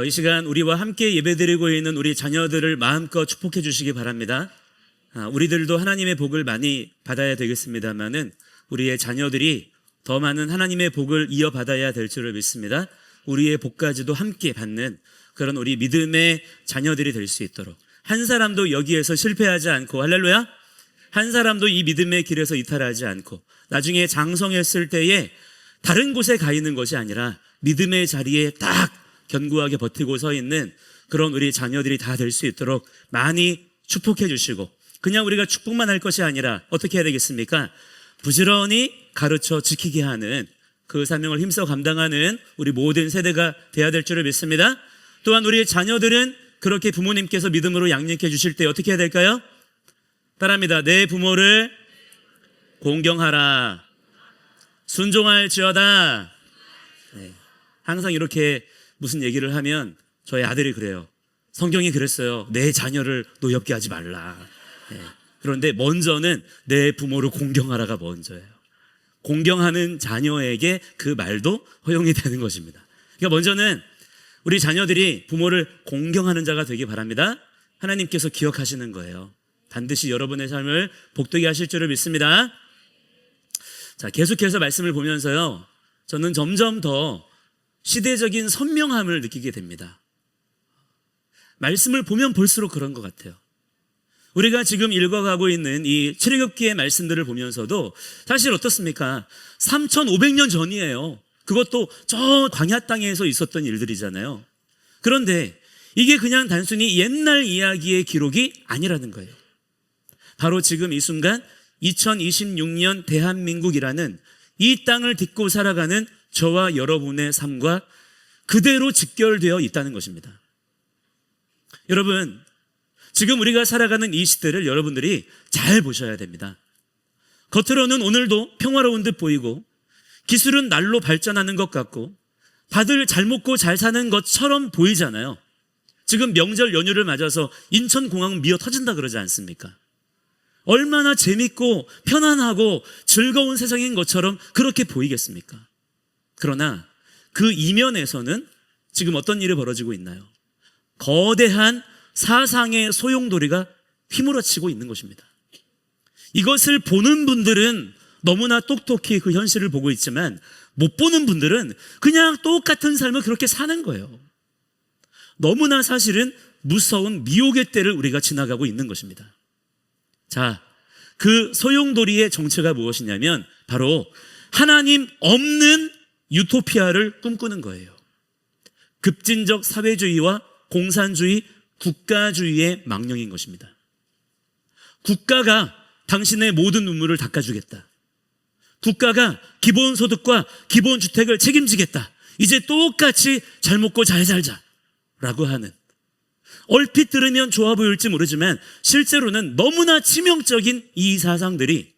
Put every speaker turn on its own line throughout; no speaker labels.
이 시간 우리와 함께 예배드리고 있는 우리 자녀들을 마음껏 축복해 주시기 바랍니다. 우리들도 하나님의 복을 많이 받아야 되겠습니다만은 우리의 자녀들이 더 많은 하나님의 복을 이어받아야 될 줄을 믿습니다. 우리의 복까지도 함께 받는 그런 우리 믿음의 자녀들이 될 수 있도록, 한 사람도 여기에서 실패하지 않고, 할렐루야, 한 사람도 이 믿음의 길에서 이탈하지 않고 나중에 장성했을 때에 다른 곳에 가 있는 것이 아니라 믿음의 자리에 딱 견고하게 버티고 서 있는 그런 우리 자녀들이 다 될 수 있도록 많이 축복해 주시고, 그냥 우리가 축복만 할 것이 아니라 어떻게 해야 되겠습니까? 부지런히 가르쳐 지키게 하는 그 사명을 힘써 감당하는 우리 모든 세대가 돼야 될 줄을 믿습니다. 또한 우리 자녀들은 그렇게 부모님께서 믿음으로 양육해 주실 때 어떻게 해야 될까요? 따라합니다. 내 부모를 공경하라, 순종할지어다. 네. 항상 이렇게 무슨 얘기를 하면 저희 아들이 그래요. 성경이 그랬어요. 내 자녀를 노엽게 하지 말라. 네. 그런데 먼저는 내 부모를 공경하라가 먼저예요. 공경하는 자녀에게 그 말도 허용이 되는 것입니다. 그러니까 먼저는 우리 자녀들이 부모를 공경하는 자가 되기 바랍니다. 하나님께서 기억하시는 거예요. 반드시 여러분의 삶을 복되게 하실 줄을 믿습니다. 자, 계속해서 말씀을 보면서요, 저는 점점 더 시대적인 선명함을 느끼게 됩니다. 말씀을 보면 볼수록 그런 것 같아요. 우리가 지금 읽어가고 있는 이 출애굽기의 말씀들을 보면서도 사실 어떻습니까? 3,500년 전이에요. 그것도 저 광야 땅에서 있었던 일들이잖아요. 그런데 이게 그냥 단순히 옛날 이야기의 기록이 아니라는 거예요. 바로 지금 이 순간 2026년 대한민국이라는 이 땅을 딛고 살아가는 저와 여러분의 삶과 그대로 직결되어 있다는 것입니다. 여러분, 지금 우리가 살아가는 이 시대를 여러분들이 잘 보셔야 됩니다. 겉으로는 오늘도 평화로운 듯 보이고 기술은 날로 발전하는 것 같고 다들 잘 먹고 잘 사는 것처럼 보이잖아요. 지금 명절 연휴를 맞아서 인천공항 미어 터진다 그러지 않습니까? 얼마나 재밌고 편안하고 즐거운 세상인 것처럼 그렇게 보이겠습니까? 그러나 그 이면에서는 지금 어떤 일이 벌어지고 있나요? 거대한 사상의 소용돌이가 휘몰아치고 있는 것입니다. 이것을 보는 분들은 너무나 똑똑히 그 현실을 보고 있지만 못 보는 분들은 그냥 똑같은 삶을 그렇게 사는 거예요. 너무나 사실은 무서운 미혹의 때를 우리가 지나가고 있는 것입니다. 자, 그 소용돌이의 정체가 무엇이냐면 바로 하나님 없는 유토피아를 꿈꾸는 거예요. 급진적 사회주의와 공산주의, 국가주의의 망령인 것입니다. 국가가 당신의 모든 눈물을 닦아주겠다. 국가가 기본소득과 기본주택을 책임지겠다. 이제 똑같이 잘 먹고 잘 살자라고 하는, 얼핏 들으면 좋아 보일지 모르지만 실제로는 너무나 치명적인 이 사상들이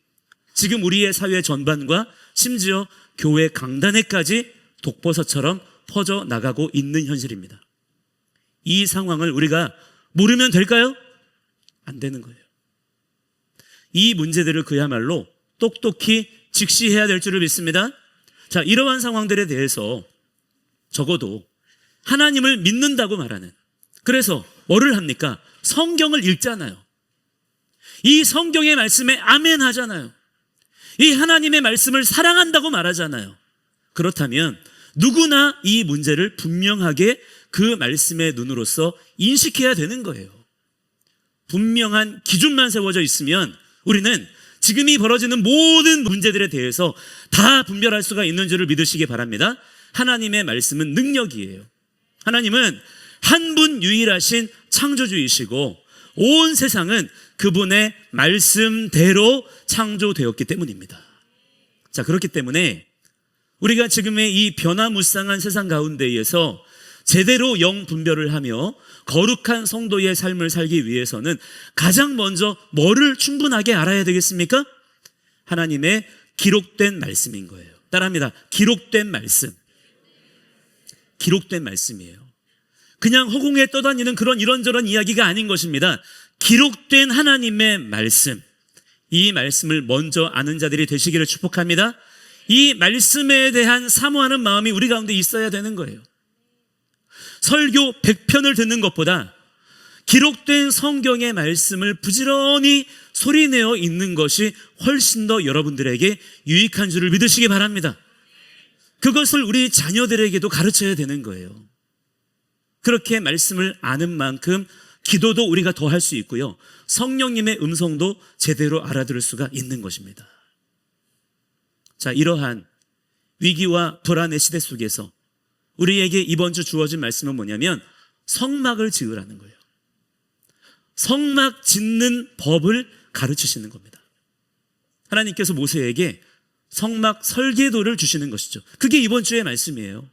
지금 우리의 사회 전반과 심지어 교회 강단에까지 독버섯처럼 퍼져나가고 있는 현실입니다. 이 상황을 우리가 모르면 될까요? 안 되는 거예요. 이 문제들을 그야말로 똑똑히 직시해야 될 줄을 믿습니다. 자, 이러한 상황들에 대해서 적어도 하나님을 믿는다고 말하는, 그래서 뭐를 합니까? 성경을 읽잖아요. 이 성경의 말씀에 아멘 하잖아요. 이 하나님의 말씀을 사랑한다고 말하잖아요. 그렇다면 누구나 이 문제를 분명하게 그 말씀의 눈으로서 인식해야 되는 거예요. 분명한 기준만 세워져 있으면 우리는 지금이 벌어지는 모든 문제들에 대해서 다 분별할 수가 있는 줄을 믿으시기 바랍니다. 하나님의 말씀은 능력이에요. 하나님은 한 분 유일하신 창조주이시고 온 세상은 그분의 말씀대로 창조되었기 때문입니다. 자, 그렇기 때문에 우리가 지금의 이 변화무쌍한 세상 가운데에서 제대로 영 분별을 하며 거룩한 성도의 삶을 살기 위해서는 가장 먼저 뭐를 충분하게 알아야 되겠습니까? 하나님의 기록된 말씀인 거예요. 따라합니다. 기록된 말씀. 기록된 말씀이에요. 그냥 허공에 떠다니는 그런 이런저런 이야기가 아닌 것입니다. 기록된 하나님의 말씀, 이 말씀을 먼저 아는 자들이 되시기를 축복합니다. 이 말씀에 대한 사모하는 마음이 우리 가운데 있어야 되는 거예요. 설교 100편을 듣는 것보다 기록된 성경의 말씀을 부지런히 소리내어 읽는 것이 훨씬 더 여러분들에게 유익한 줄을 믿으시기 바랍니다. 그것을 우리 자녀들에게도 가르쳐야 되는 거예요. 그렇게 말씀을 아는 만큼 기도도 우리가 더 할 수 있고요, 성령님의 음성도 제대로 알아들을 수가 있는 것입니다. 자, 이러한 위기와 불안의 시대 속에서 우리에게 이번 주 주어진 말씀은 뭐냐면 성막을 지으라는 거예요. 성막 짓는 법을 가르치시는 겁니다. 하나님께서 모세에게 성막 설계도를 주시는 것이죠. 그게 이번 주의 말씀이에요.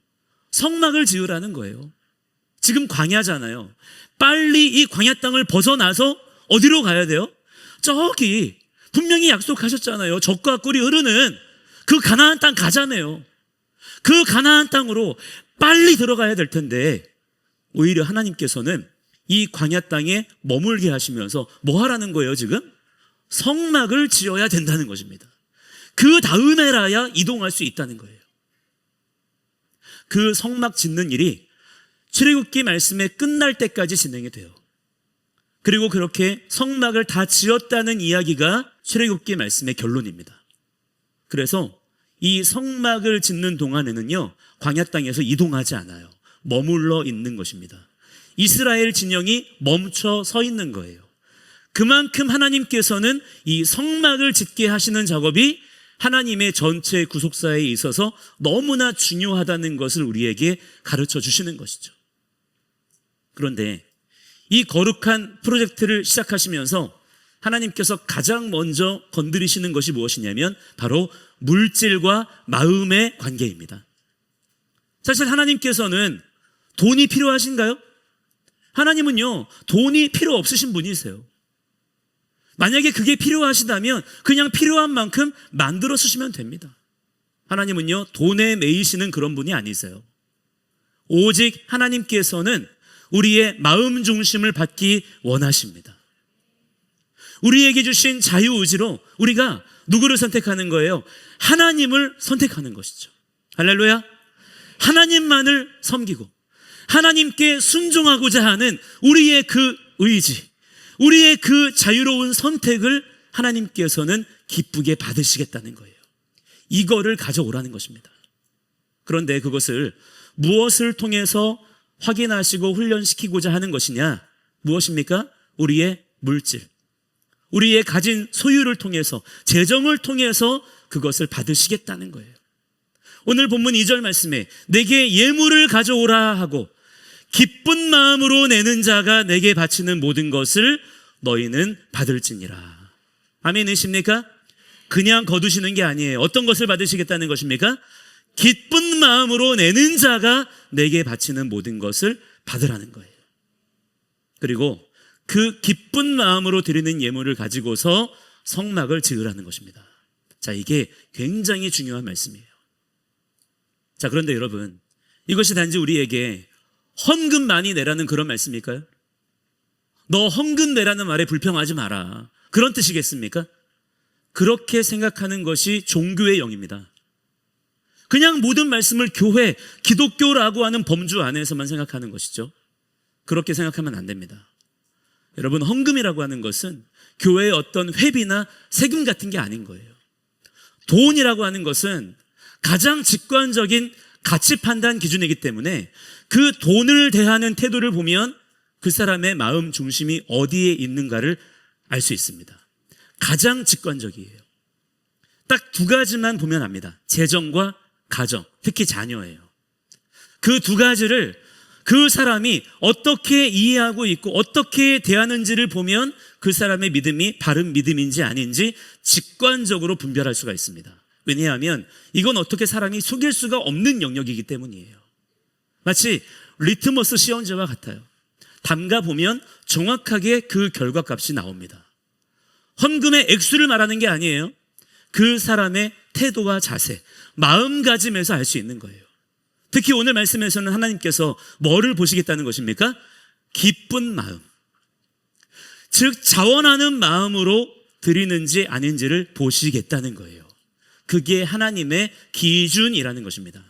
성막을 지으라는 거예요. 지금 광야잖아요. 빨리 이 광야 땅을 벗어나서 어디로 가야 돼요? 저기 분명히 약속하셨잖아요. 젖과 꿀이 흐르는 그 가나안 땅 가잖아요. 그 가나안 땅으로 빨리 들어가야 될 텐데 오히려 하나님께서는 이 광야 땅에 머물게 하시면서 뭐 하라는 거예요 지금? 성막을 지어야 된다는 것입니다. 그 다음에라야 이동할 수 있다는 거예요. 그 성막 짓는 일이 출애굽기 말씀에 끝날 때까지 진행이 돼요. 그리고 그렇게 성막을 다 지었다는 이야기가 출애굽기 말씀의 결론입니다. 그래서 이 성막을 짓는 동안에는요, 광야 땅에서 이동하지 않아요. 머물러 있는 것입니다. 이스라엘 진영이 멈춰 서 있는 거예요. 그만큼 하나님께서는 이 성막을 짓게 하시는 작업이 하나님의 전체 구속사에 있어서 너무나 중요하다는 것을 우리에게 가르쳐 주시는 것이죠. 그런데 이 거룩한 프로젝트를 시작하시면서 하나님께서 가장 먼저 건드리시는 것이 무엇이냐면 바로 물질과 마음의 관계입니다. 사실 하나님께서는 돈이 필요하신가요? 하나님은요, 돈이 필요 없으신 분이세요. 만약에 그게 필요하시다면 그냥 필요한 만큼 만들어 쓰시면 됩니다. 하나님은요, 돈에 매이시는 그런 분이 아니세요. 오직 하나님께서는 우리의 마음 중심을 받기 원하십니다. 우리에게 주신 자유의지로 우리가 누구를 선택하는 거예요? 하나님을 선택하는 것이죠. 할렐루야. 하나님만을 섬기고 하나님께 순종하고자 하는 우리의 그 의지, 우리의 그 자유로운 선택을 하나님께서는 기쁘게 받으시겠다는 거예요. 이거를 가져오라는 것입니다. 그런데 그것을 무엇을 통해서 확인하시고 훈련시키고자 하는 것이냐? 무엇입니까? 우리의 물질, 우리의 가진 소유를 통해서, 재정을 통해서 그것을 받으시겠다는 거예요. 오늘 본문 2절 말씀에 내게 예물을 가져오라 하고 기쁜 마음으로 내는 자가 내게 바치는 모든 것을 너희는 받을지니라. 아멘이십니까? 그냥 거두시는 게 아니에요. 어떤 것을 받으시겠다는 것입니까? 기쁜 마음으로 내는 자가 내게 바치는 모든 것을 받으라는 거예요. 그리고 그 기쁜 마음으로 드리는 예물을 가지고서 성막을 지으라는 것입니다. 자, 이게 굉장히 중요한 말씀이에요. 자, 그런데 여러분, 이것이 단지 우리에게 헌금 많이 내라는 그런 말씀일까요? 너 헌금 내라는 말에 불평하지 마라, 그런 뜻이겠습니까? 그렇게 생각하는 것이 종교의 영입니다. 그냥 모든 말씀을 교회, 기독교라고 하는 범주 안에서만 생각하는 것이죠. 그렇게 생각하면 안 됩니다. 여러분, 헌금이라고 하는 것은 교회의 어떤 회비나 세금 같은 게 아닌 거예요. 돈이라고 하는 것은 가장 직관적인 가치 판단 기준이기 때문에 그 돈을 대하는 태도를 보면 그 사람의 마음 중심이 어디에 있는가를 알 수 있습니다. 가장 직관적이에요. 딱 두 가지만 보면 압니다. 재정과 가정, 특히 자녀예요. 그 두 가지를 그 사람이 어떻게 이해하고 있고 어떻게 대하는지를 보면 그 사람의 믿음이 바른 믿음인지 아닌지 직관적으로 분별할 수가 있습니다. 왜냐하면 이건 어떻게 사람이 속일 수가 없는 영역이기 때문이에요. 마치 리트머스 시험지와 같아요. 담가 보면 정확하게 그 결과값이 나옵니다. 헌금의 액수를 말하는 게 아니에요. 그 사람의 태도와 자세, 마음가짐에서 알 수 있는 거예요. 특히 오늘 말씀에서는 하나님께서 뭐를 보시겠다는 것입니까? 기쁜 마음, 즉 자원하는 마음으로 드리는지 아닌지를 보시겠다는 거예요. 그게 하나님의 기준이라는 것입니다.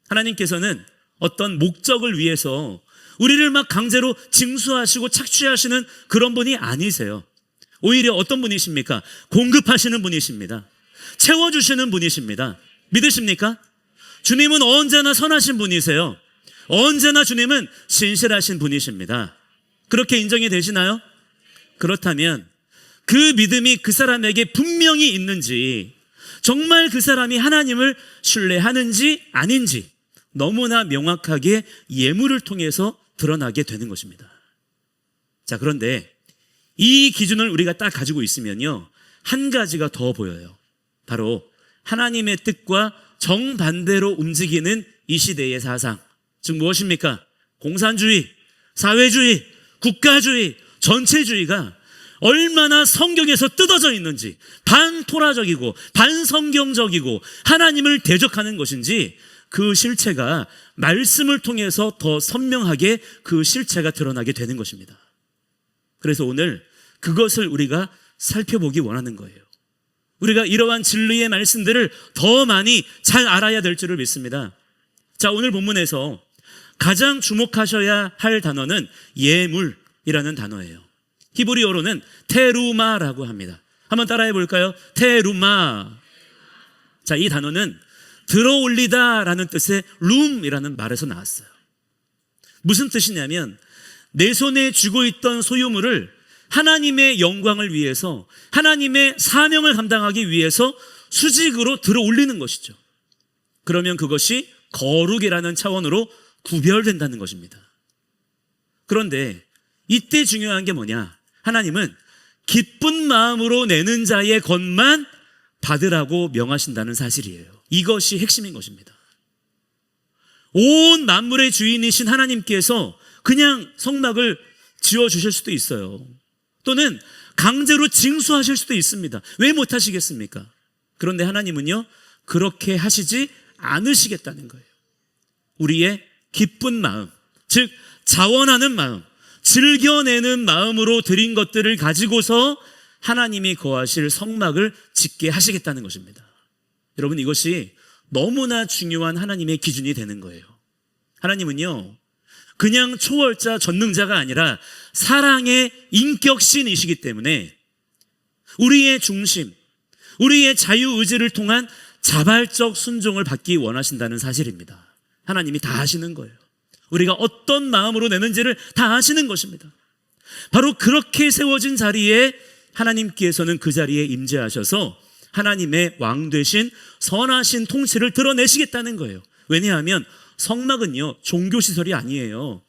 하나님께서는 어떤 목적을 위해서 우리를 막 강제로 징수하시고 착취하시는 그런 분이 아니세요. 오히려 어떤 분이십니까? 공급하시는 분이십니다. 채워주시는 분이십니다. 믿으십니까? 주님은 언제나 선하신 분이세요. 언제나 주님은 신실하신 분이십니다. 그렇게 인정이 되시나요? 그렇다면 그 믿음이 그 사람에게 분명히 있는지, 정말 그 사람이 하나님을 신뢰하는지 아닌지 너무나 명확하게 예물을 통해서 드러나게 되는 것입니다. 자, 그런데 이 기준을 우리가 딱 가지고 있으면요, 한 가지가 더 보여요. 바로 하나님의 뜻과 정반대로 움직이는 이 시대의 사상, 즉 무엇입니까? 공산주의, 사회주의, 국가주의, 전체주의가 얼마나 성경에서 뜯어져 있는지, 반토라적이고 반성경적이고 하나님을 대적하는 것인지 그 실체가 말씀을 통해서 더 선명하게 그 실체가 드러나게 되는 것입니다. 그래서 오늘 그것을 우리가 살펴보기 원하는 거예요. 우리가 이러한 진리의 말씀들을 더 많이 잘 알아야 될 줄을 믿습니다. 자, 오늘 본문에서 가장 주목하셔야 할 단어는 예물이라는 단어예요. 히브리어로는 테루마라고 합니다. 한번 따라해 볼까요? 테루마. 자, 이 단어는 들어올리다 라는 뜻의 룸이라는 말에서 나왔어요. 무슨 뜻이냐면 내 손에 쥐고 있던 소유물을 하나님의 영광을 위해서, 하나님의 사명을 감당하기 위해서 수직으로 들어올리는 것이죠. 그러면 그것이 거룩이라는 차원으로 구별된다는 것입니다. 그런데 이때 중요한 게 뭐냐? 하나님은 기쁜 마음으로 내는 자의 것만 받으라고 명하신다는 사실이에요. 이것이 핵심인 것입니다. 온 만물의 주인이신 하나님께서 그냥 성막을 지어주실 수도 있어요. 또는 강제로 징수하실 수도 있습니다. 왜 못하시겠습니까? 그런데 하나님은요, 그렇게 하시지 않으시겠다는 거예요. 우리의 기쁜 마음, 즉 자원하는 마음, 즐겨내는 마음으로 드린 것들을 가지고서 하나님이 거하실 성막을 짓게 하시겠다는 것입니다. 여러분, 이것이 너무나 중요한 하나님의 기준이 되는 거예요. 하나님은요, 그냥 초월자, 전능자가 아니라 사랑의 인격신이시기 때문에 우리의 중심, 우리의 자유의지를 통한 자발적 순종을 받기 원하신다는 사실입니다. 하나님이 다 하시는 거예요. 우리가 어떤 마음으로 내는지를 다 아시는 것입니다. 바로 그렇게 세워진 자리에 하나님께서는 그 자리에 임재하셔서 하나님의 왕 되신 선하신 통치를 드러내시겠다는 거예요. 왜냐하면 성막은요, 종교시설이 아니에요.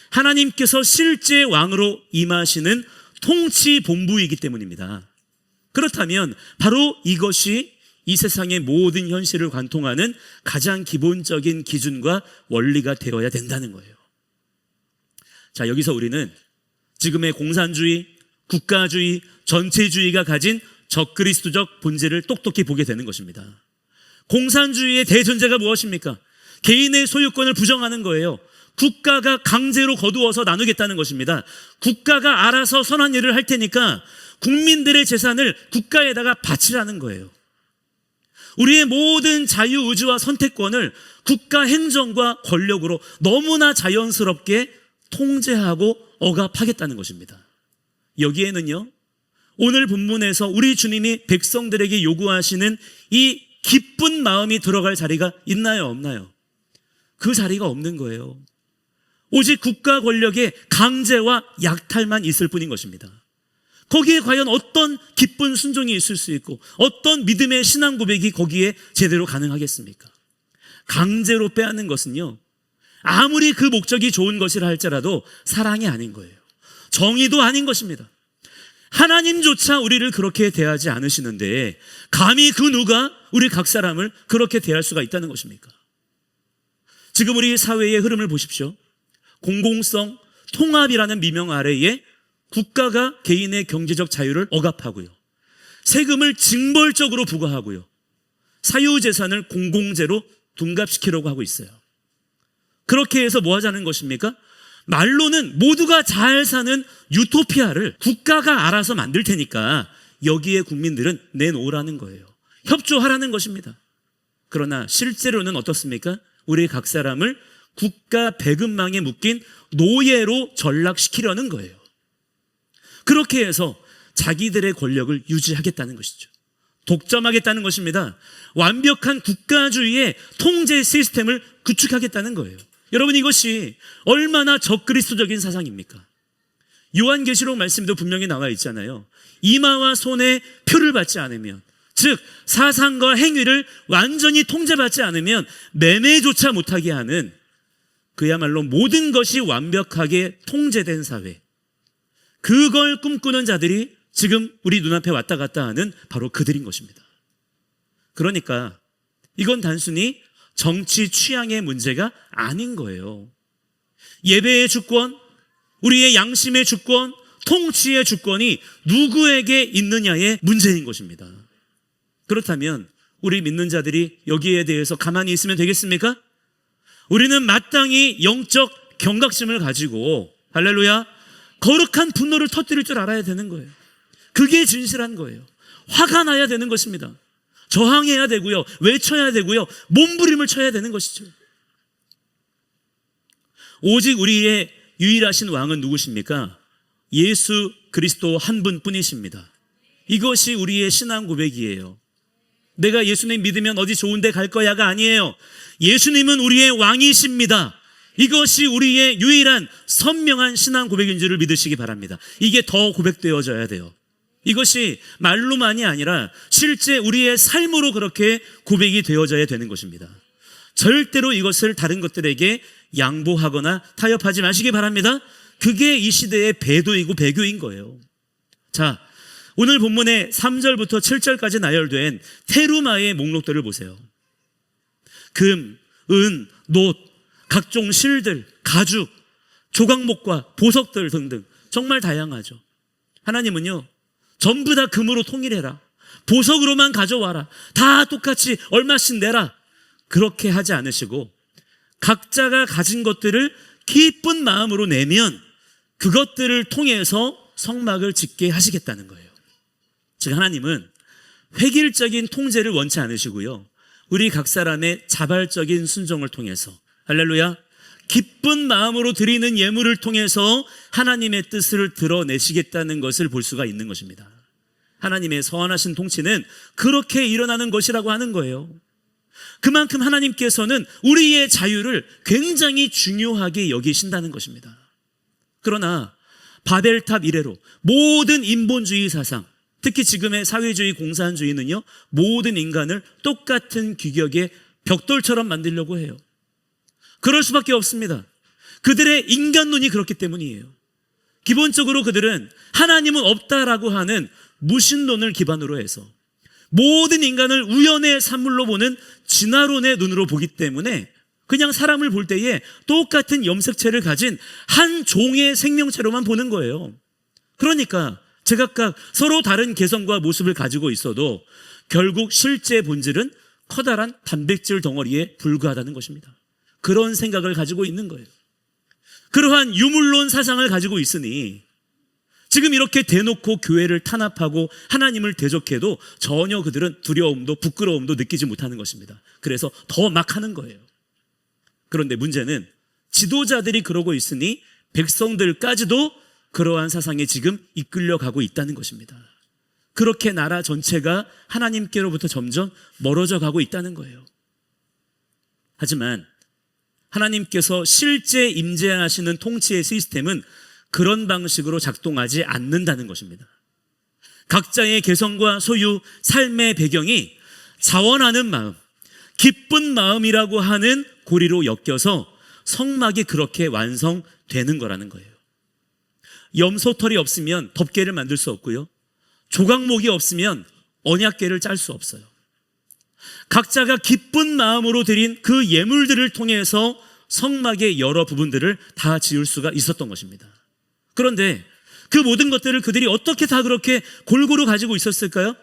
하나님께서 실제 왕으로 임하시는 통치 본부이기 때문입니다. 그렇다면 바로 이것이 이 세상의 모든 현실을 관통하는 가장 기본적인 기준과 원리가 되어야 된다는 거예요. 자, 여기서 우리는 지금의 공산주의, 국가주의, 전체주의가 가진 적그리스도적 본질을 똑똑히 보게 되는 것입니다. 공산주의의 대전제가 무엇입니까? 개인의 소유권을 부정하는 거예요. 국가가 강제로 거두어서 나누겠다는 것입니다. 국가가 알아서 선한 일을 할 테니까 국민들의 재산을 국가에다가 바치라는 거예요. 우리의 모든 자유의지와 선택권을 국가 행정과 권력으로 너무나 자연스럽게 통제하고 억압하겠다는 것입니다. 여기에는요, 오늘 본문에서 우리 주님이 백성들에게 요구하시는 이 기쁜 마음이 들어갈 자리가 있나요, 없나요? 그 자리가 없는 거예요. 오직 국가 권력의 강제와 약탈만 있을 뿐인 것입니다. 거기에 과연 어떤 기쁜 순종이 있을 수 있고 어떤 믿음의 신앙 고백이 거기에 제대로 가능하겠습니까? 강제로 빼앗는 것은요, 아무리 그 목적이 좋은 것이라 할지라도 사랑이 아닌 거예요. 정의도 아닌 것입니다. 하나님조차 우리를 그렇게 대하지 않으시는데 감히 그 누가 우리 각 사람을 그렇게 대할 수가 있다는 것입니까? 지금 우리 사회의 흐름을 보십시오. 공공성, 통합이라는 미명 아래에 국가가 개인의 경제적 자유를 억압하고요, 세금을 징벌적으로 부과하고요, 사유재산을 공공재로 둔갑시키려고 하고 있어요. 그렇게 해서 뭐 하자는 것입니까? 말로는 모두가 잘 사는 유토피아를 국가가 알아서 만들 테니까 여기에 국민들은 내놓으라는 거예요. 협조하라는 것입니다. 그러나 실제로는 어떻습니까? 우리 각 사람을 국가 배급망에 묶인 노예로 전락시키려는 거예요. 그렇게 해서 자기들의 권력을 유지하겠다는 것이죠. 독점하겠다는 것입니다. 완벽한 국가주의의 통제 시스템을 구축하겠다는 거예요. 여러분, 이것이 얼마나 적그리스도적인 사상입니까? 요한계시록 말씀도 분명히 나와 있잖아요. 이마와 손에 표를 받지 않으면, 즉 사상과 행위를 완전히 통제받지 않으면 매매조차 못하게 하는, 그야말로 모든 것이 완벽하게 통제된 사회, 그걸 꿈꾸는 자들이 지금 우리 눈앞에 왔다 갔다 하는 바로 그들인 것입니다. 그러니까 이건 단순히 정치 취향의 문제가 아닌 거예요. 예배의 주권, 우리의 양심의 주권, 통치의 주권이 누구에게 있느냐의 문제인 것입니다. 그렇다면 우리 믿는 자들이 여기에 대해서 가만히 있으면 되겠습니까? 우리는 마땅히 영적 경각심을 가지고, 할렐루야, 거룩한 분노를 터뜨릴 줄 알아야 되는 거예요. 그게 진실한 거예요. 화가 나야 되는 것입니다. 저항해야 되고요, 외쳐야 되고요, 몸부림을 쳐야 되는 것이죠. 오직 우리의 유일하신 왕은 누구십니까? 예수 그리스도 한 분뿐이십니다. 이것이 우리의 신앙 고백이에요. 내가 예수님 믿으면 어디 좋은 데 갈 거야가 아니에요. 예수님은 우리의 왕이십니다. 이것이 우리의 유일한 선명한 신앙 고백인 줄을 믿으시기 바랍니다. 이게 더 고백되어져야 돼요. 이것이 말로만이 아니라 실제 우리의 삶으로 그렇게 고백이 되어져야 되는 것입니다. 절대로 이것을 다른 것들에게 양보하거나 타협하지 마시기 바랍니다. 그게 이 시대의 배도이고 배교인 거예요. 자, 오늘 본문의 3절부터 7절까지 나열된 테루마의 목록들을 보세요. 금, 은, 놋, 각종 실들, 가죽, 조각목과 보석들 등등 정말 다양하죠. 하나님은요, 전부 다 금으로 통일해라, 보석으로만 가져와라, 다 똑같이 얼마씩 내라, 그렇게 하지 않으시고 각자가 가진 것들을 기쁜 마음으로 내면 그것들을 통해서 성막을 짓게 하시겠다는 거예요. 즉 하나님은 획일적인 통제를 원치 않으시고요, 우리 각 사람의 자발적인 순종을 통해서, 할렐루야, 기쁜 마음으로 드리는 예물을 통해서 하나님의 뜻을 드러내시겠다는 것을 볼 수가 있는 것입니다. 하나님의 선하신 통치는 그렇게 일어나는 것이라고 하는 거예요. 그만큼 하나님께서는 우리의 자유를 굉장히 중요하게 여기신다는 것입니다. 그러나 바벨탑 이래로 모든 인본주의 사상, 특히 지금의 사회주의 공산주의는요, 모든 인간을 똑같은 규격의 벽돌처럼 만들려고 해요. 그럴 수밖에 없습니다. 그들의 인간론이 그렇기 때문이에요. 기본적으로 그들은 하나님은 없다라고 하는 무신론을 기반으로 해서 모든 인간을 우연의 산물로 보는 진화론의 눈으로 보기 때문에 그냥 사람을 볼 때에 똑같은 염색체를 가진 한 종의 생명체로만 보는 거예요. 그러니까 제각각 서로 다른 개성과 모습을 가지고 있어도 결국 실제 본질은 커다란 단백질 덩어리에 불과하다는 것입니다. 그런 생각을 가지고 있는 거예요. 그러한 유물론 사상을 가지고 있으니 지금 이렇게 대놓고 교회를 탄압하고 하나님을 대적해도 전혀 그들은 두려움도 부끄러움도 느끼지 못하는 것입니다. 그래서 더 막 하는 거예요. 그런데 문제는 지도자들이 그러고 있으니 백성들까지도 그러한 사상에 지금 이끌려가고 있다는 것입니다. 그렇게 나라 전체가 하나님께로부터 점점 멀어져 가고 있다는 거예요. 하지만 하나님께서 실제 임재하시는 통치의 시스템은 그런 방식으로 작동하지 않는다는 것입니다. 각자의 개성과 소유, 삶의 배경이 자원하는 마음, 기쁜 마음이라고 하는 고리로 엮여서 성막이 그렇게 완성되는 거라는 거예요. 염소털이 없으면 덮개를 만들 수 없고요, 조각목이 없으면 언약궤를 짤 수 없어요. 각자가 기쁜 마음으로 드린 그 예물들을 통해서 성막의 여러 부분들을 다 지을 수가 있었던 것입니다. 그런데 그 모든 것들을 그들이 어떻게 다 그렇게 골고루 가지고 있었을까요?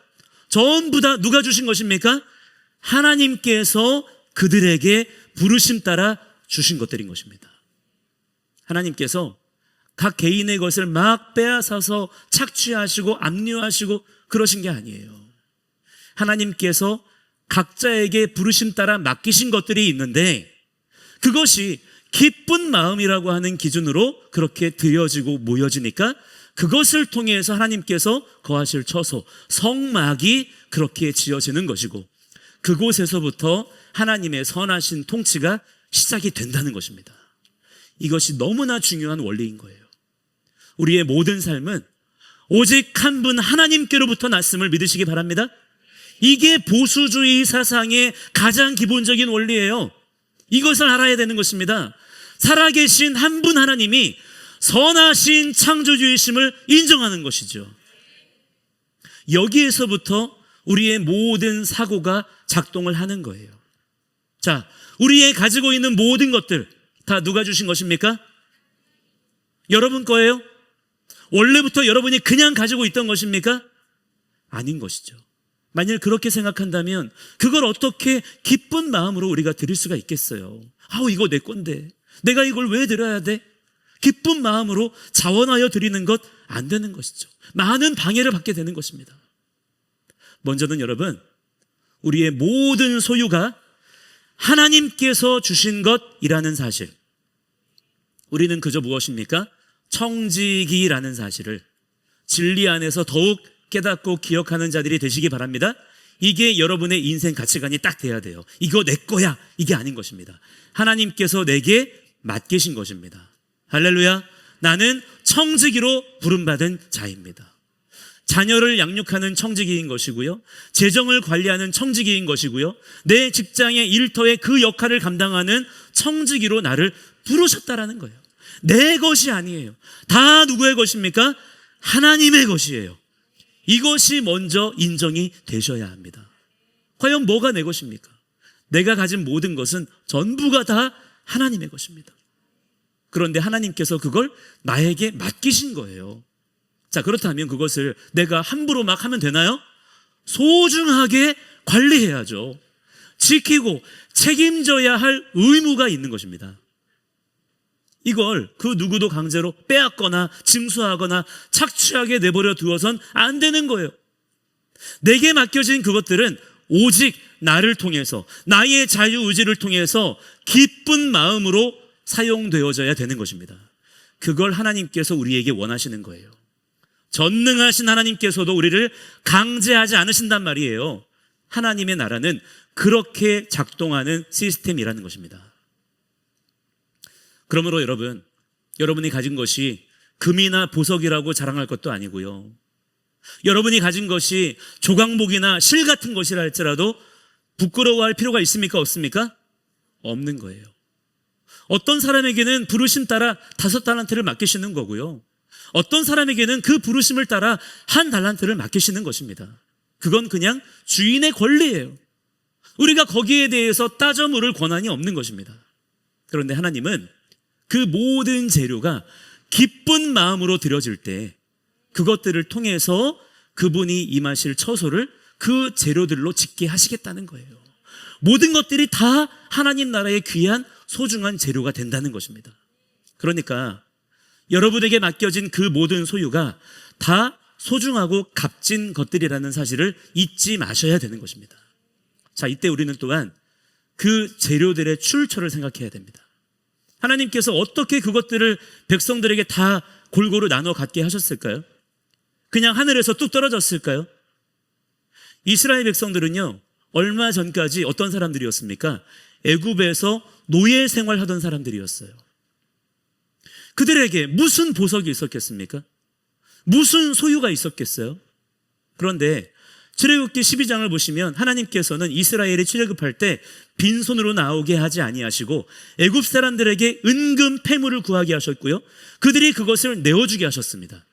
전부 다 누가 주신 것입니까? 하나님께서 그들에게 부르심 따라 주신 것들인 것입니다. 하나님께서 각 개인의 것을 막 빼앗아서 착취하시고 압류하시고 그러신 게 아니에요. 하나님께서 각자에게 부르심 따라 맡기신 것들이 있는데 그것이 기쁜 마음이라고 하는 기준으로 그렇게 드려지고 모여지니까 그것을 통해서 하나님께서 거하실 처소, 성막이 그렇게 지어지는 것이고, 그곳에서부터 하나님의 선하신 통치가 시작이 된다는 것입니다. 이것이 너무나 중요한 원리인 거예요. 우리의 모든 삶은 오직 한 분 하나님께로부터 났음을 믿으시기 바랍니다. 이게 보수주의 사상의 가장 기본적인 원리예요. 이것을 알아야 되는 것입니다. 살아계신 한 분 하나님이 선하신 창조주이심을 인정하는 것이죠. 여기에서부터 우리의 모든 사고가 작동을 하는 거예요. 자, 우리의 가지고 있는 모든 것들 다 누가 주신 것입니까? 여러분 거예요? 원래부터 여러분이 그냥 가지고 있던 것입니까? 아닌 것이죠. 만일 그렇게 생각한다면 그걸 어떻게 기쁜 마음으로 우리가 드릴 수가 있겠어요? 아우, 이거 내 건데 내가 이걸 왜 드려야 돼? 기쁜 마음으로 자원하여 드리는 것 안 되는 것이죠. 많은 방해를 받게 되는 것입니다. 먼저는 여러분, 우리의 모든 소유가 하나님께서 주신 것이라는 사실, 우리는 그저 무엇입니까? 청지기라는 사실을 진리 안에서 더욱 깨닫고 기억하는 자들이 되시기 바랍니다. 이게 여러분의 인생 가치관이 딱 돼야 돼요. 이거 내 거야, 이게 아닌 것입니다. 하나님께서 내게 맡기신 것입니다. 할렐루야. 나는 청지기로 부름받은 자입니다. 자녀를 양육하는 청지기인 것이고요, 재정을 관리하는 청지기인 것이고요, 내 직장의 일터의 그 역할을 감당하는 청지기로 나를 부르셨다라는 거예요. 내 것이 아니에요. 다 누구의 것입니까? 하나님의 것이에요. 이것이 먼저 인정이 되셔야 합니다. 과연 뭐가 내 것입니까? 내가 가진 모든 것은 전부가 다 하나님의 것입니다. 그런데 하나님께서 그걸 나에게 맡기신 거예요. 자, 그렇다면 그것을 내가 함부로 막 하면 되나요? 소중하게 관리해야죠. 지키고 책임져야 할 의무가 있는 것입니다. 이걸 그 누구도 강제로 빼앗거나 징수하거나 착취하게 내버려 두어선 안 되는 거예요. 내게 맡겨진 그것들은 오직 나를 통해서, 나의 자유의지를 통해서 기쁜 마음으로 사용되어져야 되는 것입니다. 그걸 하나님께서 우리에게 원하시는 거예요. 전능하신 하나님께서도 우리를 강제하지 않으신단 말이에요. 하나님의 나라는 그렇게 작동하는 시스템이라는 것입니다. 그러므로 여러분, 여러분이 가진 것이 금이나 보석이라고 자랑할 것도 아니고요, 여러분이 가진 것이 조각목이나 실 같은 것이라 할지라도 부끄러워할 필요가 있습니까? 없습니까? 없는 거예요. 어떤 사람에게는 부르심 따라 5달란트를 맡기시는 거고요, 어떤 사람에게는 그 부르심을 따라 1달란트를 맡기시는 것입니다. 그건 그냥 주인의 권리예요. 우리가 거기에 대해서 따져 물을 권한이 없는 것입니다. 그런데 하나님은 그 모든 재료가 기쁜 마음으로 드려질 때 그것들을 통해서 그분이 임하실 처소를 그 재료들로 짓게 하시겠다는 거예요. 모든 것들이 다 하나님 나라의 귀한 소중한 재료가 된다는 것입니다. 그러니까 여러분에게 맡겨진 그 모든 소유가 다 소중하고 값진 것들이라는 사실을 잊지 마셔야 되는 것입니다. 자, 이때 우리는 또한 그 재료들의 출처를 생각해야 됩니다. 하나님께서 어떻게 그것들을 백성들에게 다 골고루 나눠 갖게 하셨을까요? 그냥 하늘에서 뚝 떨어졌을까요? 이스라엘 백성들은요, 얼마 전까지 어떤 사람들이었습니까? 애굽에서 노예 생활하던 사람들이었어요. 그들에게 무슨 보석이 있었겠습니까? 무슨 소유가 있었겠어요? 그런데 출애굽기 12장을 보시면 하나님께서는 이스라엘이 출애굽할 때 빈손으로 나오게 하지 아니하시고 애굽 사람들에게 은금 패물을 구하게 하셨고요, 그들이 그것을 내어주게 하셨습니다.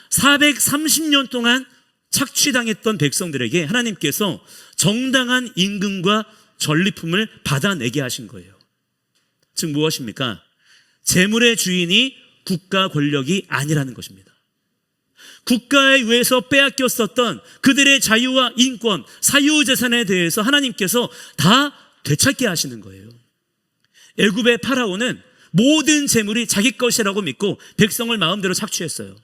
430년 동안 착취당했던 백성들에게 하나님께서 정당한 임금과 전리품을 받아내게 하신 거예요. 즉 무엇입니까? 재물의 주인이 국가 권력이 아니라는 것입니다. 국가에 의해서 빼앗겼었던 그들의 자유와 인권, 사유재산에 대해서 하나님께서 다 되찾게 하시는 거예요. 애굽의 파라오는 모든 재물이 자기 것이라고 믿고 백성을 마음대로 착취했어요.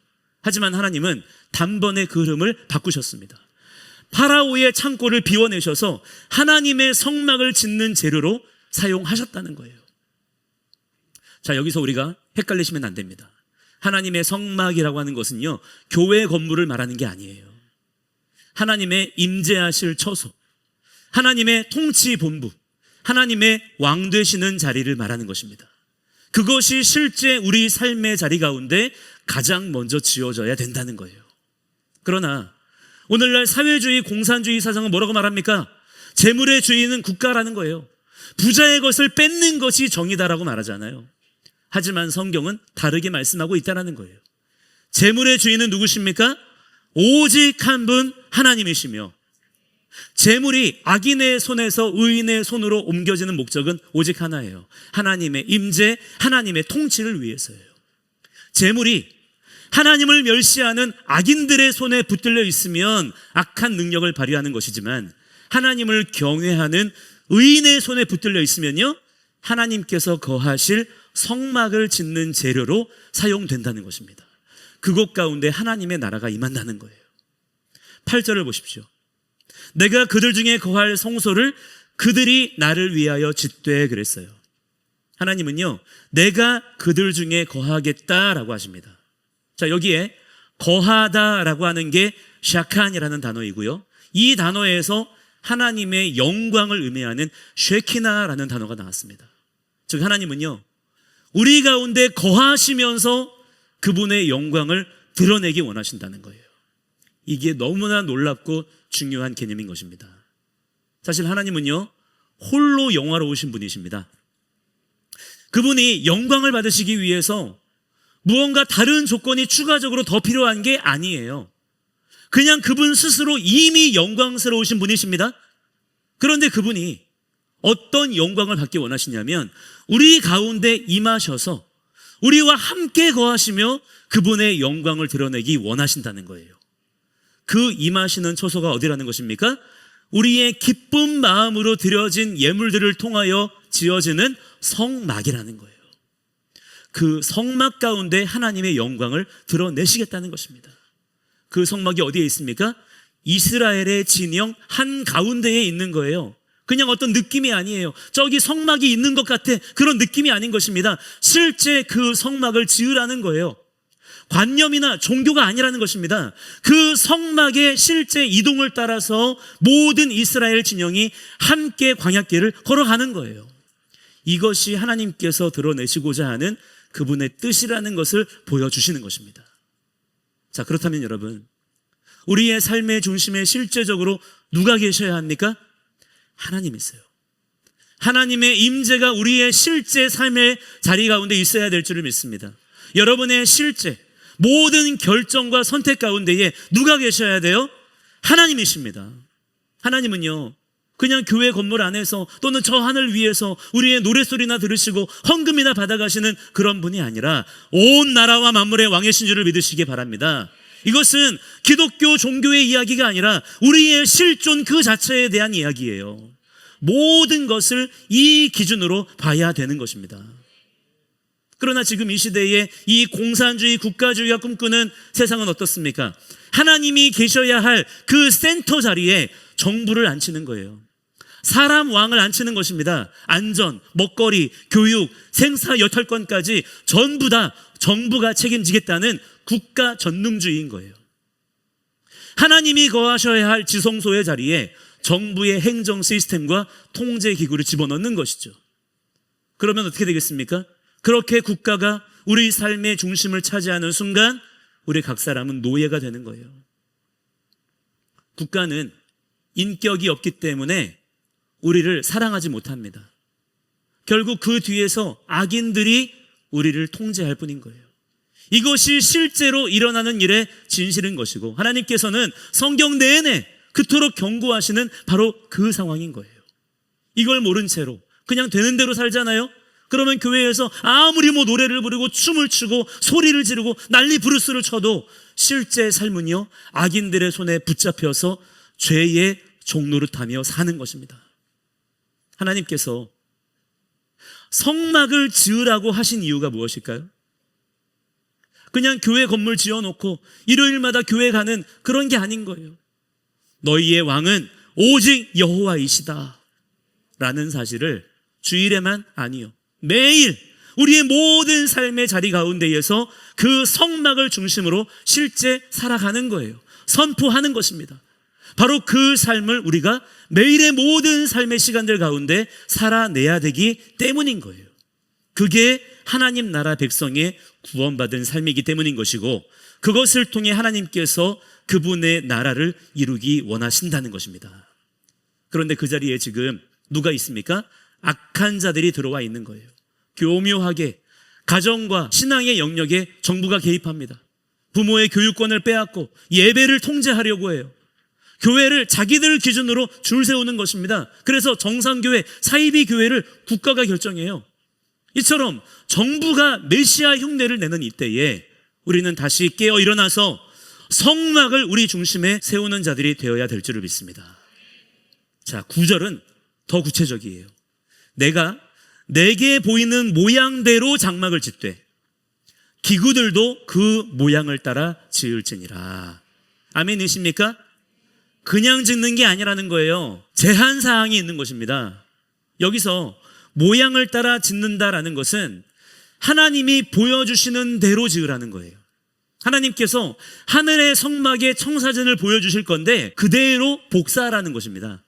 하지만 하나님은 단번에 그 흐름을 바꾸셨습니다. 파라오의 창고를 비워내셔서 하나님의 성막을 짓는 재료로 사용하셨다는 거예요. 자, 여기서 우리가 헷갈리시면 안 됩니다. 하나님의 성막이라고 하는 것은요, 교회 건물을 말하는 게 아니에요. 하나님의 임재하실 처소, 하나님의 통치 본부, 하나님의 왕 되시는 자리를 말하는 것입니다. 그것이 실제 우리 삶의 자리 가운데 가장 먼저 지어져야 된다는 거예요. 그러나 오늘날 사회주의, 공산주의 사상은 뭐라고 말합니까? 재물의 주인은 국가라는 거예요. 부자의 것을 뺏는 것이 정의다라고 말하잖아요. 하지만 성경은 다르게 말씀하고 있다는 거예요. 재물의 주인은 누구십니까? 오직 한 분 하나님이시며, 재물이 악인의 손에서 의인의 손으로 옮겨지는 목적은 오직 하나예요. 하나님의 임재, 하나님의 통치를 위해서예요. 재물이 하나님을 멸시하는 악인들의 손에 붙들려 있으면 악한 능력을 발휘하는 것이지만, 하나님을 경외하는 의인의 손에 붙들려 있으면요, 하나님께서 거하실 성막을 짓는 재료로 사용된다는 것입니다. 그곳 가운데 하나님의 나라가 임한다는 거예요. 8절을 보십시오. 내가 그들 중에 거할 성소를 그들이 나를 위하여 짓되 그랬어요. 하나님은요, 내가 그들 중에 거하겠다라고 하십니다. 자, 여기에 거하다라고 하는 게 샤칸이라는 단어이고요, 이 단어에서 하나님의 영광을 의미하는 쉐키나라는 단어가 나왔습니다. 즉 하나님은요, 우리 가운데 거하시면서 그분의 영광을 드러내기 원하신다는 거예요. 이게 너무나 놀랍고 중요한 개념인 것입니다. 사실 하나님은요, 홀로 영화로우신 분이십니다. 그분이 영광을 받으시기 위해서 무언가 다른 조건이 추가적으로 더 필요한 게 아니에요. 그냥 그분 스스로 이미 영광스러우신 분이십니다. 그런데 그분이 어떤 영광을 받기 원하시냐면, 우리 가운데 임하셔서 우리와 함께 거하시며 그분의 영광을 드러내기 원하신다는 거예요. 그 임하시는 처소가 어디라는 것입니까? 우리의 기쁜 마음으로 드려진 예물들을 통하여 지어지는 성막이라는 거예요. 그 성막 가운데 하나님의 영광을 드러내시겠다는 것입니다. 그 성막이 어디에 있습니까? 이스라엘의 진영 한가운데에 있는 거예요. 그냥 어떤 느낌이 아니에요. 저기 성막이 있는 것 같아, 그런 느낌이 아닌 것입니다. 실제 그 성막을 지으라는 거예요. 관념이나 종교가 아니라는 것입니다. 그 성막의 실제 이동을 따라서 모든 이스라엘 진영이 함께 광야길을 걸어가는 거예요. 이것이 하나님께서 드러내시고자 하는 그분의 뜻이라는 것을 보여주시는 것입니다. 자, 그렇다면 여러분, 우리의 삶의 중심에 실제적으로 누가 계셔야 합니까? 하나님이세요. 하나님의 임재가 우리의 실제 삶의 자리 가운데 있어야 될 줄을 믿습니다. 여러분의 실제 모든 결정과 선택 가운데에 누가 계셔야 돼요? 하나님이십니다. 하나님은요, 그냥 교회 건물 안에서 또는 저 하늘 위에서 우리의 노랫소리나 들으시고 헌금이나 받아가시는 그런 분이 아니라 온 나라와 만물의 왕이신 줄을 믿으시기 바랍니다. 이것은 기독교 종교의 이야기가 아니라 우리의 실존 그 자체에 대한 이야기예요. 모든 것을 이 기준으로 봐야 되는 것입니다. 그러나 지금 이 시대에 이 공산주의, 국가주의가 꿈꾸는 세상은 어떻습니까? 하나님이 계셔야 할 그 센터 자리에 정부를 앉히는 거예요. 사람 왕을 앉히는 것입니다. 안전, 먹거리, 교육, 생사 여탈권까지 전부 다 정부가 책임지겠다는 국가 전능주의인 거예요. 하나님이 거하셔야 할 지성소의 자리에 정부의 행정 시스템과 통제 기구를 집어넣는 것이죠. 그러면 어떻게 되겠습니까? 그렇게 국가가 우리 삶의 중심을 차지하는 순간 우리 각 사람은 노예가 되는 거예요. 국가는 인격이 없기 때문에 우리를 사랑하지 못합니다. 결국 그 뒤에서 악인들이 우리를 통제할 뿐인 거예요. 이것이 실제로 일어나는 일의 진실인 것이고, 하나님께서는 성경 내내 그토록 경고하시는 바로 그 상황인 거예요. 이걸 모른 채로 그냥 되는 대로 살잖아요. 그러면 교회에서 아무리 노래를 부르고 춤을 추고 소리를 지르고 난리 부르스를 쳐도 실제 삶은요, 악인들의 손에 붙잡혀서 죄의 종노릇하며 사는 것입니다. 하나님께서 성막을 지으라고 하신 이유가 무엇일까요? 그냥 교회 건물 지어놓고 일요일마다 교회 가는 그런 게 아닌 거예요. 너희의 왕은 오직 여호와이시다 라는 사실을 주일에만 아니요, 매일 우리의 모든 삶의 자리 가운데에서 그 성막을 중심으로 실제 살아가는 거예요. 선포하는 것입니다. 바로 그 삶을 우리가 매일의 모든 삶의 시간들 가운데 살아내야 되기 때문인 거예요. 그게 하나님 나라 백성의 구원받은 삶이기 때문인 것이고, 그것을 통해 하나님께서 그분의 나라를 이루기 원하신다는 것입니다. 그런데 그 자리에 지금 누가 있습니까? 악한 자들이 들어와 있는 거예요. 교묘하게 가정과 신앙의 영역에 정부가 개입합니다. 부모의 교육권을 빼앗고 예배를 통제하려고 해요. 교회를 자기들 기준으로 줄 세우는 것입니다. 그래서 정상교회, 사이비 교회를 국가가 결정해요. 이처럼 정부가 메시아 흉내를 내는 이때에 우리는 다시 깨어 일어나서 성막을 우리 중심에 세우는 자들이 되어야 될 줄을 믿습니다. 자, 9절은 더 구체적이에요. 내가 내게 보이는 모양대로 장막을 짓되 기구들도 그 모양을 따라 지을지니라. 아멘이십니까? 그냥 짓는 게 아니라는 거예요. 제한사항이 있는 것입니다. 여기서 모양을 따라 짓는다라는 것은 하나님이 보여주시는 대로 지으라는 거예요. 하나님께서 하늘의 성막의 청사진을 보여주실 건데 그대로 복사하라는 것입니다.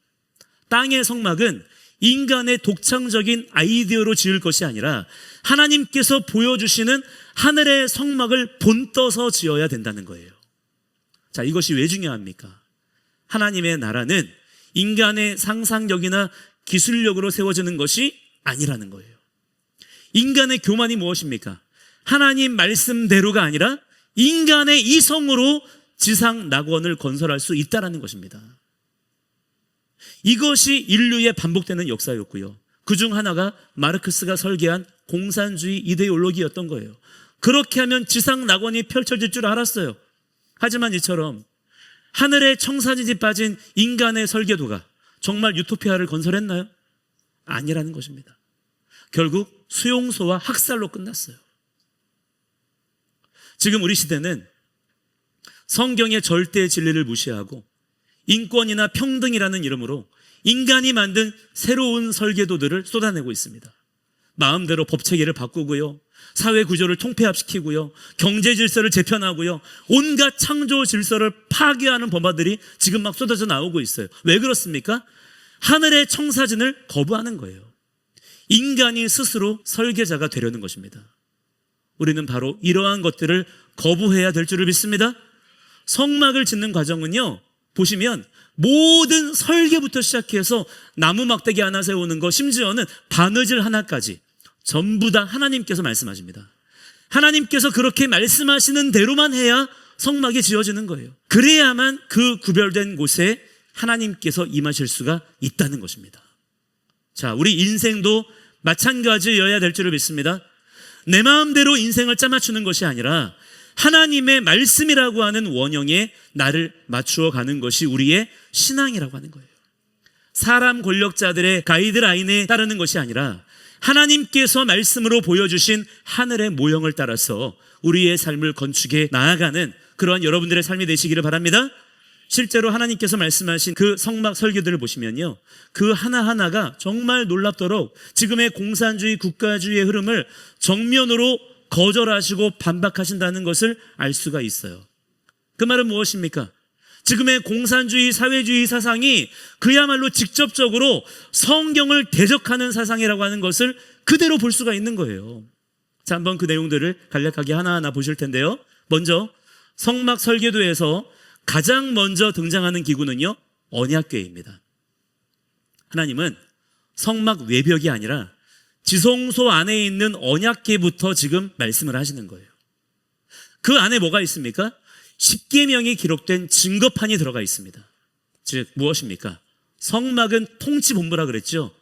땅의 성막은 인간의 독창적인 아이디어로 지을 것이 아니라 하나님께서 보여주시는 하늘의 성막을 본떠서 지어야 된다는 거예요. 자, 이것이 왜 중요합니까? 하나님의 나라는 인간의 상상력이나 기술력으로 세워지는 것이 아니라는 거예요. 인간의 교만이 무엇입니까? 하나님 말씀대로가 아니라 인간의 이성으로 지상 낙원을 건설할 수 있다는 것입니다. 이것이 인류의 반복되는 역사였고요. 그중 하나가 마르크스가 설계한 공산주의 이데올로기였던 거예요. 그렇게 하면 지상 낙원이 펼쳐질 줄 알았어요. 하지만 이처럼 하늘에 청사진이 빠진 인간의 설계도가 정말 유토피아를 건설했나요? 아니라는 것입니다. 결국 수용소와 학살로 끝났어요. 지금 우리 시대는 성경의 절대 진리를 무시하고 인권이나 평등이라는 이름으로 인간이 만든 새로운 설계도들을 쏟아내고 있습니다. 마음대로 법체계를 바꾸고요, 사회 구조를 통폐합시키고요, 경제 질서를 재편하고요, 온갖 창조 질서를 파괴하는 법안들이 지금 막 쏟아져 나오고 있어요. 왜 그렇습니까? 하늘의 청사진을 거부하는 거예요. 인간이 스스로 설계자가 되려는 것입니다. 우리는 바로 이러한 것들을 거부해야 될 줄을 믿습니다. 성막을 짓는 과정은요, 보시면 모든 설계부터 시작해서 나무 막대기 하나 세우는 거, 심지어는 바느질 하나까지 전부 다 하나님께서 말씀하십니다. 하나님께서 그렇게 말씀하시는 대로만 해야 성막이 지어지는 거예요. 그래야만 그 구별된 곳에 하나님께서 임하실 수가 있다는 것입니다. 자, 우리 인생도 마찬가지여야 될 줄을 믿습니다. 내 마음대로 인생을 짜맞추는 것이 아니라 하나님의 말씀이라고 하는 원형에 나를 맞추어 가는 것이 우리의 신앙이라고 하는 거예요. 사람 권력자들의 가이드라인에 따르는 것이 아니라 하나님께서 말씀으로 보여주신 하늘의 모형을 따라서 우리의 삶을 건축해 나아가는 그러한 여러분들의 삶이 되시기를 바랍니다. 실제로 하나님께서 말씀하신 그 성막 설계들을 보시면요, 그 하나하나가 정말 놀랍도록 지금의 공산주의 국가주의의 흐름을 정면으로 거절하시고 반박하신다는 것을 알 수가 있어요. 그 말은 무엇입니까? 지금의 공산주의 사회주의 사상이 그야말로 직접적으로 성경을 대적하는 사상이라고 하는 것을 그대로 볼 수가 있는 거예요. 자, 한번 그 내용들을 간략하게 하나하나 보실 텐데요. 먼저 성막 설계도에서 가장 먼저 등장하는 기구는요, 언약궤입니다. 하나님은 성막 외벽이 아니라 지성소 안에 있는 언약궤부터 지금 말씀을 하시는 거예요. 그 안에 뭐가 있습니까? 십계명이 기록된 증거판이 들어가 있습니다. 즉 무엇입니까? 성막은 통치본부라 그랬죠.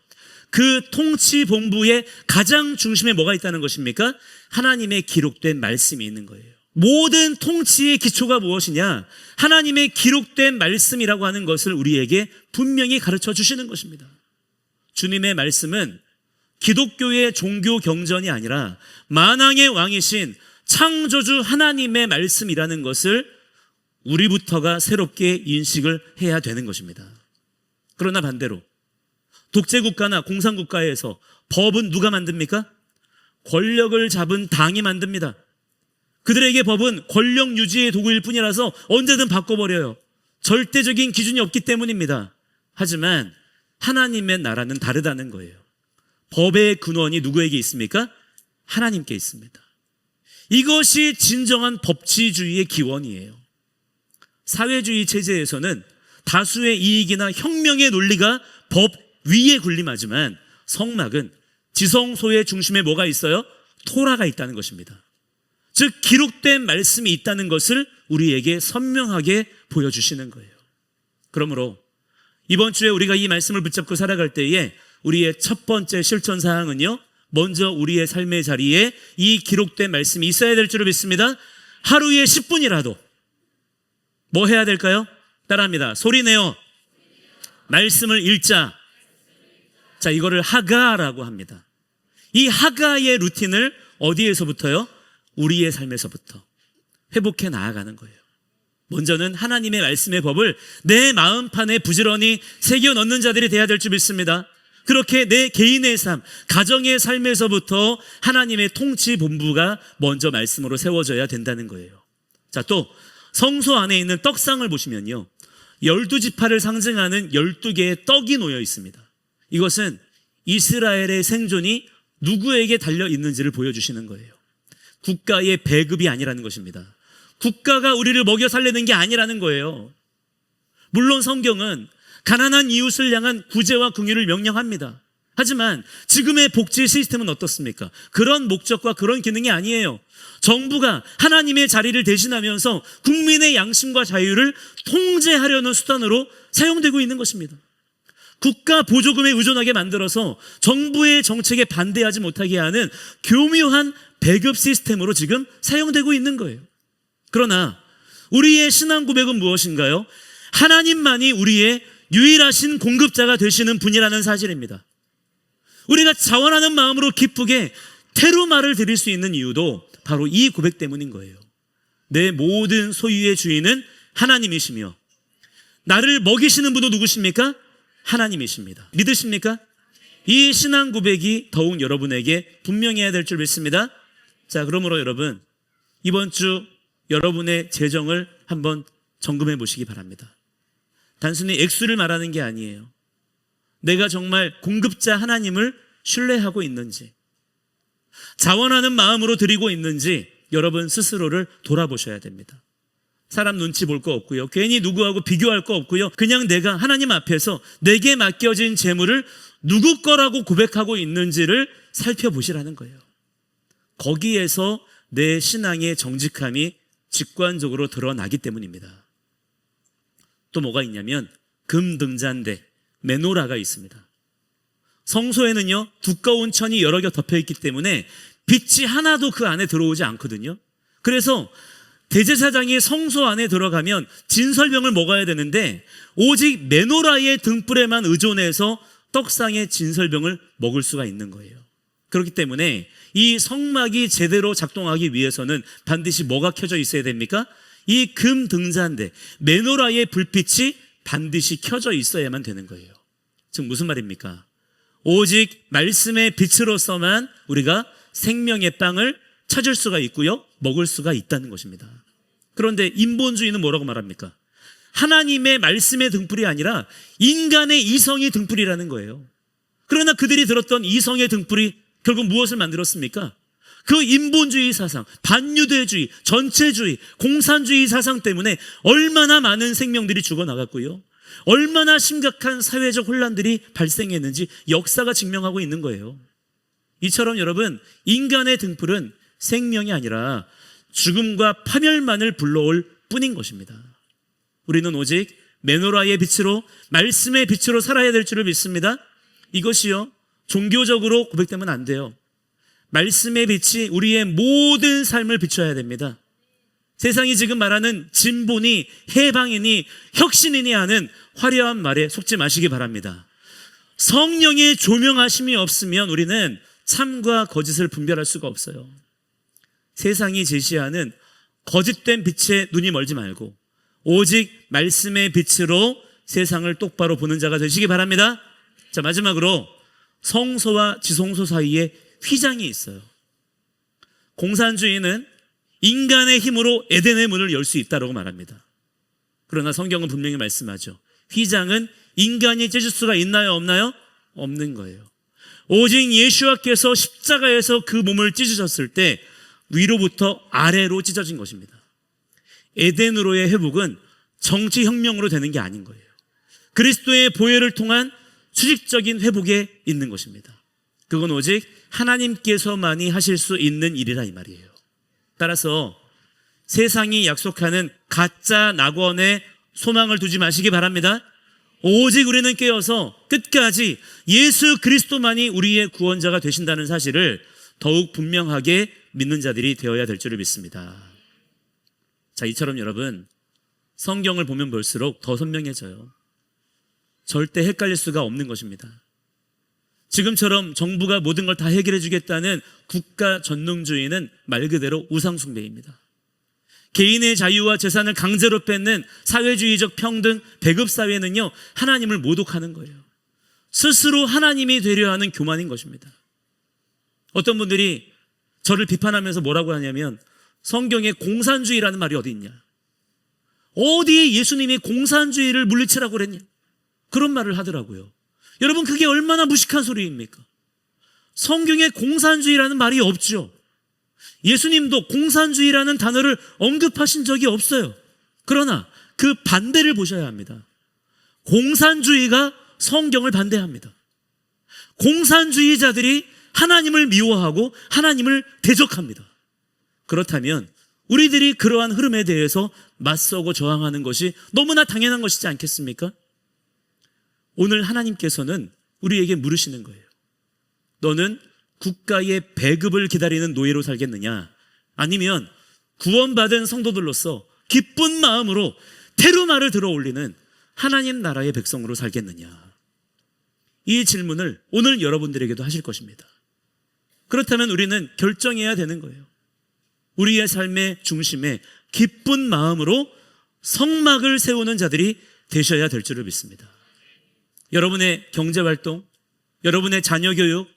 그 통치본부의 가장 중심에 뭐가 있다는 것입니까? 하나님의 기록된 말씀이 있는 거예요. 모든 통치의 기초가 무엇이냐? 하나님의 기록된 말씀이라고 하는 것을 우리에게 분명히 가르쳐 주시는 것입니다. 주님의 말씀은 기독교의 종교 경전이 아니라 만왕의 왕이신 창조주 하나님의 말씀이라는 것을 우리부터가 새롭게 인식을 해야 되는 것입니다. 그러나 반대로 독재국가나 공산국가에서 법은 누가 만듭니까? 권력을 잡은 당이 만듭니다. 그들에게 법은 권력 유지의 도구일 뿐이라서 언제든 바꿔버려요. 절대적인 기준이 없기 때문입니다. 하지만 하나님의 나라는 다르다는 거예요. 법의 근원이 누구에게 있습니까? 하나님께 있습니다. 이것이 진정한 법치주의의 기원이에요. 사회주의 체제에서는 다수의 이익이나 혁명의 논리가 법 위에 군림하지만 성막은 지성소의 중심에 뭐가 있어요? 토라가 있다는 것입니다. 즉 기록된 말씀이 있다는 것을 우리에게 선명하게 보여주시는 거예요. 그러므로 이번 주에 우리가 이 말씀을 붙잡고 살아갈 때에 우리의 첫 번째 실천 사항은요, 먼저 우리의 삶의 자리에 이 기록된 말씀이 있어야 될 줄을 믿습니다. 하루에 10분이라도 뭐 해야 될까요? 따라합니다. 소리내어 말씀을 읽자. 자, 이거를 하가라고 합니다. 이 하가의 루틴을 어디에서부터요? 우리의 삶에서부터 회복해 나아가는 거예요. 먼저는 하나님의 말씀의 법을 내 마음판에 부지런히 새겨 넣는 자들이 돼야 될 줄 믿습니다. 그렇게 내 개인의 삶, 가정의 삶에서부터 하나님의 통치 본부가 먼저 말씀으로 세워져야 된다는 거예요. 자, 또 성소 안에 있는 떡상을 보시면요, 12지파를 상징하는 12개의 떡이 놓여 있습니다. 이것은 이스라엘의 생존이 누구에게 달려 있는지를 보여주시는 거예요. 국가의 배급이 아니라는 것입니다. 국가가 우리를 먹여 살리는 게 아니라는 거예요. 물론 성경은 가난한 이웃을 향한 구제와 긍휼을 명령합니다. 하지만 지금의 복지 시스템은 어떻습니까? 그런 목적과 그런 기능이 아니에요. 정부가 하나님의 자리를 대신하면서 국민의 양심과 자유를 통제하려는 수단으로 사용되고 있는 것입니다. 국가 보조금에 의존하게 만들어서 정부의 정책에 반대하지 못하게 하는 교묘한 배급 시스템으로 지금 사용되고 있는 거예요. 그러나 우리의 신앙 고백은 무엇인가요? 하나님만이 우리의 유일하신 공급자가 되시는 분이라는 사실입니다. 우리가 자원하는 마음으로 기쁘게 테루마를 드릴 수 있는 이유도 바로 이 고백 때문인 거예요. 내 모든 소유의 주인은 하나님이시며 나를 먹이시는 분도 누구십니까? 하나님이십니다. 믿으십니까? 이 신앙 고백이 더욱 여러분에게 분명해야 될 줄 믿습니다. 자, 그러므로 여러분, 이번 주 여러분의 재정을 한번 점검해 보시기 바랍니다. 단순히 액수를 말하는 게 아니에요. 내가 정말 공급자 하나님을 신뢰하고 있는지, 자원하는 마음으로 드리고 있는지 여러분 스스로를 돌아보셔야 됩니다. 사람 눈치 볼 거 없고요. 괜히 누구하고 비교할 거 없고요. 그냥 내가 하나님 앞에서 내게 맡겨진 재물을 누구 거라고 고백하고 있는지를 살펴보시라는 거예요. 거기에서 내 신앙의 정직함이 직관적으로 드러나기 때문입니다. 또 뭐가 있냐면 금등잔대, 메노라가 있습니다. 성소에는요, 두꺼운 천이 여러 개 덮여 있기 때문에 빛이 하나도 그 안에 들어오지 않거든요. 그래서 대제사장이 성소 안에 들어가면 진설병을 먹어야 되는데 오직 메노라의 등불에만 의존해서 떡상의 진설병을 먹을 수가 있는 거예요. 그렇기 때문에 이 성막이 제대로 작동하기 위해서는 반드시 뭐가 켜져 있어야 됩니까? 이 금 등잔대, 메노라의 불빛이 반드시 켜져 있어야만 되는 거예요. 즉 무슨 말입니까? 오직 말씀의 빛으로서만 우리가 생명의 빵을 찾을 수가 있고요, 먹을 수가 있다는 것입니다. 그런데 인본주의는 뭐라고 말합니까? 하나님의 말씀의 등불이 아니라 인간의 이성의 등불이라는 거예요. 그러나 그들이 들었던 이성의 등불이 결국 무엇을 만들었습니까? 그 인본주의 사상, 반유대주의, 전체주의, 공산주의 사상 때문에 얼마나 많은 생명들이 죽어나갔고요, 얼마나 심각한 사회적 혼란들이 발생했는지 역사가 증명하고 있는 거예요. 이처럼 여러분, 인간의 등불은 생명이 아니라 죽음과 파멸만을 불러올 뿐인 것입니다. 우리는 오직 메노라의 빛으로, 말씀의 빛으로 살아야 될 줄을 믿습니다. 이것이요, 종교적으로 고백되면 안 돼요. 말씀의 빛이 우리의 모든 삶을 비춰야 됩니다. 세상이 지금 말하는 진보니 해방이니 혁신이니 하는 화려한 말에 속지 마시기 바랍니다. 성령의 조명하심이 없으면 우리는 참과 거짓을 분별할 수가 없어요. 세상이 제시하는 거짓된 빛에 눈이 멀지 말고 오직 말씀의 빛으로 세상을 똑바로 보는 자가 되시기 바랍니다. 자, 마지막으로 성소와 지성소 사이에 휘장이 있어요. 공산주의는 인간의 힘으로 에덴의 문을 열 수 있다고 말합니다. 그러나 성경은 분명히 말씀하죠. 휘장은 인간이 찢을 수가 있나요, 없나요? 없는 거예요. 오직 예수와께서 십자가에서 그 몸을 찢으셨을 때 위로부터 아래로 찢어진 것입니다. 에덴으로의 회복은 정치혁명으로 되는 게 아닌 거예요. 그리스도의 보혈을 통한 수직적인 회복에 있는 것입니다. 그건 오직 하나님께서만이 하실 수 있는 일이라 이 말이에요. 따라서 세상이 약속하는 가짜 낙원에 소망을 두지 마시기 바랍니다. 오직 우리는 깨어서 끝까지 예수 그리스도만이 우리의 구원자가 되신다는 사실을 더욱 분명하게 믿는 자들이 되어야 될 줄을 믿습니다. 자, 이처럼 여러분, 성경을 보면 볼수록 더 선명해져요. 절대 헷갈릴 수가 없는 것입니다. 지금처럼 정부가 모든 걸 다 해결해 주겠다는 국가 전능주의는 말 그대로 우상숭배입니다. 개인의 자유와 재산을 강제로 뺏는 사회주의적 평등 배급사회는요, 하나님을 모독하는 거예요. 스스로 하나님이 되려 하는 교만인 것입니다. 어떤 분들이 저를 비판하면서 뭐라고 하냐면, 성경에 공산주의라는 말이 어디 있냐, 어디에 예수님이 공산주의를 물리치라고 그랬냐, 그런 말을 하더라고요. 여러분, 그게 얼마나 무식한 소리입니까? 성경에 공산주의라는 말이 없죠. 예수님도 공산주의라는 단어를 언급하신 적이 없어요. 그러나 그 반대를 보셔야 합니다. 공산주의가 성경을 반대합니다. 공산주의자들이 하나님을 미워하고 하나님을 대적합니다. 그렇다면 우리들이 그러한 흐름에 대해서 맞서고 저항하는 것이 너무나 당연한 것이지 않겠습니까? 오늘 하나님께서는 우리에게 물으시는 거예요. 너는 국가의 배급을 기다리는 노예로 살겠느냐, 아니면 구원받은 성도들로서 기쁜 마음으로 테루마를 들어 올리는 하나님 나라의 백성으로 살겠느냐. 이 질문을 오늘 여러분들에게도 하실 것입니다. 그렇다면 우리는 결정해야 되는 거예요. 우리의 삶의 중심에 기쁜 마음으로 성막을 세우는 자들이 되셔야 될 줄을 믿습니다. 여러분의 경제활동, 여러분의 자녀교육,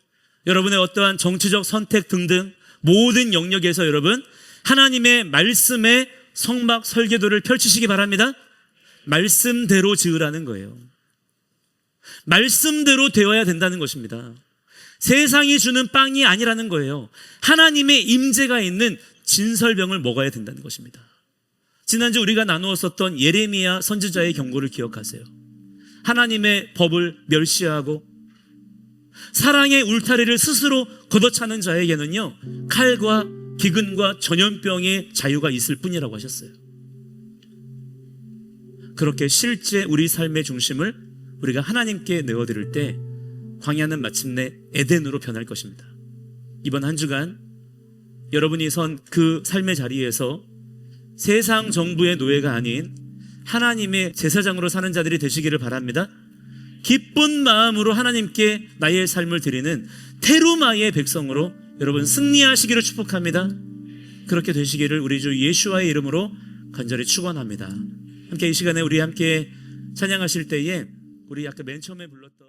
여러분의 어떠한 정치적 선택 등등 모든 영역에서 여러분, 하나님의 말씀의 성막 설계도를 펼치시기 바랍니다. 말씀대로 지으라는 거예요. 말씀대로 되어야 된다는 것입니다. 세상이 주는 빵이 아니라는 거예요. 하나님의 임재가 있는 진설병을 먹어야 된다는 것입니다. 지난주 우리가 나누었었던 예레미야 선지자의 경고를 기억하세요. 하나님의 법을 멸시하고 사랑의 울타리를 스스로 걷어차는 자에게는요, 칼과 기근과 전염병의 자유가 있을 뿐이라고 하셨어요. 그렇게 실제 우리 삶의 중심을 우리가 하나님께 내어드릴 때 광야는 마침내 에덴으로 변할 것입니다. 이번 한 주간 여러분이 선 그 삶의 자리에서 세상 정부의 노예가 아닌 하나님의 제사장으로 사는 자들이 되시기를 바랍니다. 기쁜 마음으로 하나님께 나의 삶을 드리는 테루마의 백성으로 여러분 승리하시기를 축복합니다. 그렇게 되시기를 우리 주 예수와의 이름으로 간절히 축원합니다. 함께 이 시간에 우리 함께 찬양하실 때에 우리 아까 맨 처음에 불렀던